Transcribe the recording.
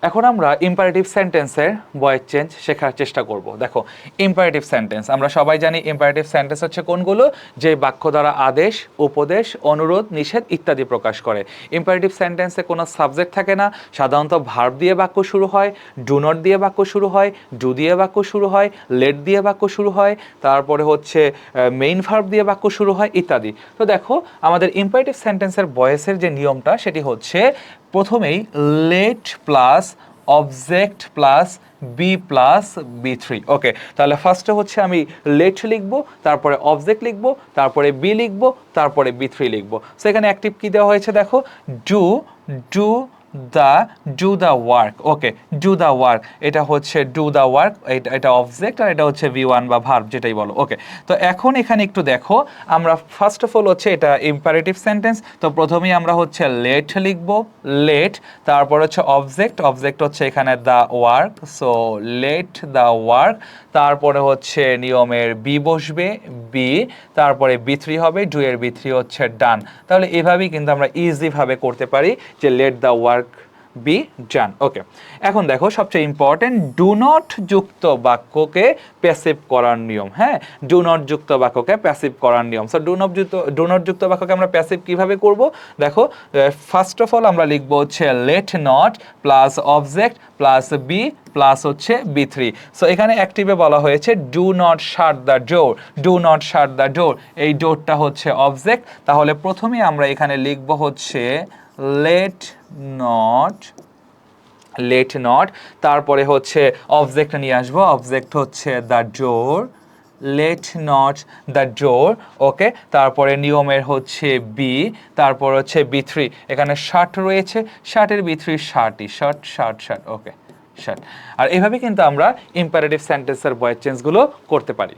এখন আমরা ইম্পারেটিভ সেন্টেন্সের ভয়েস চেঞ্জ শেখার চেষ্টা করব। দেখো, ইম্পারেটিভ সেন্টেন্স আমরা সবাই জানি। ইম্পারেটিভ সেন্টেন্স হচ্ছে কোনগুলো? যে বাক্য দ্বারা আদেশ, উপদেশ, অনুরোধ, নিষেধ ইত্যাদি প্রকাশ করে। ইম্পারেটিভ সেন্টেন্সে কোনো সাবজেক্ট থাকে না, সাধারণত ভার্ব দিয়ে বাক্য শুরু হয়, ডু নট দিয়ে বাক্য শুরু হয়, ডু দিয়ে বাক্য শুরু হয়, লেট দিয়ে বাক্য শুরু হয়, তারপরে হচ্ছে মেইন ভার্ব দিয়ে বাক্য শুরু হয় ইত্যাদি। তো দেখো, আমাদের ইম্পারেটিভ সেন্টেন্সের ভয়েসের যে নিয়মটা সেটি হচ্ছে প্রথমেই let plus object plus B plus B three. Okay, তাহলে ফার্স্টে হচ্ছে আমি লেট লিখব, তারপরে অবজেক্ট লিখব, তারপরে বি লিখব, তারপরে বি থ্রি লিখব। সেখানে অ্যাক্টিভ কী দেওয়া হয়েছে দেখো, do do do the work. Okay, do the work, এটা হচ্ছে ডু দ্য ওয়ার্ক, এটা অবজেক্ট, আর এটা হচ্ছে ভি ওয়ান বা ভার্ব যেটাই বলো। ওকে, তো এখন এখানে একটু দেখো, আমরা ফার্স্ট অফ অল হচ্ছে এটা ইম্পারেটিভ সেন্টেন্স, তো প্রথমেই আমরা হচ্ছে লেট লিখবো, লেট, তারপর হচ্ছে অবজেক্ট, অবজেক্ট হচ্ছে এখানে the work, so late the work, তারপরে হচ্ছে নিয়মের বি বসবে, বি, তারপরে বি থ্রি হবে, ডু এর বি থ্রি হচ্ছে ডান। তাহলে এভাবেই কিন্তু আমরা ইজিভাবে করতে পারি যে let the work be done. Okay, এখন দেখো সবচেয়ে ইম্পর্টেন্ট, ডু নট যুক্ত বাক্যকে প্যাসিভ করার নিয়ম। হ্যাঁ, ডু নট যুক্ত বাক্যকে প্যাসিভ করার নিয়ম। সো ডু নট যুক্ত বাক্যকে আমরা প্যাসিভ কিভাবে করব? দেখো, ফার্স্ট অফ অল আমরা লিখবো হচ্ছে let not plus object plus B plus হচ্ছে বি থ্রি। সো এখানে অ্যাক্টিভে বলা হয়েছে do not shut the door, do not shut the door, এই ডোরটা হচ্ছে অবজেক্ট। তাহলে প্রথমে আমরা এখানে লিখবো হচ্ছে লেট নট, তারপরে হচ্ছে অবজেক্ট নিয়ে আসবো, অবজেক্ট হচ্ছে the door, let not the door. Okay, তারপরে নিয়মের হচ্ছে বি, তারপর হচ্ছে বি থ্রি, এখানে শার্ট রয়েছে, শার্টের বি থ্রি শার্টই, shirt shirt shirt. Okay, shirt. আর এভাবে কিন্তু আমরা ইম্পারেটিভ সেন্টেন্সের ভয়েস চেঞ্জগুলো করতে পারি।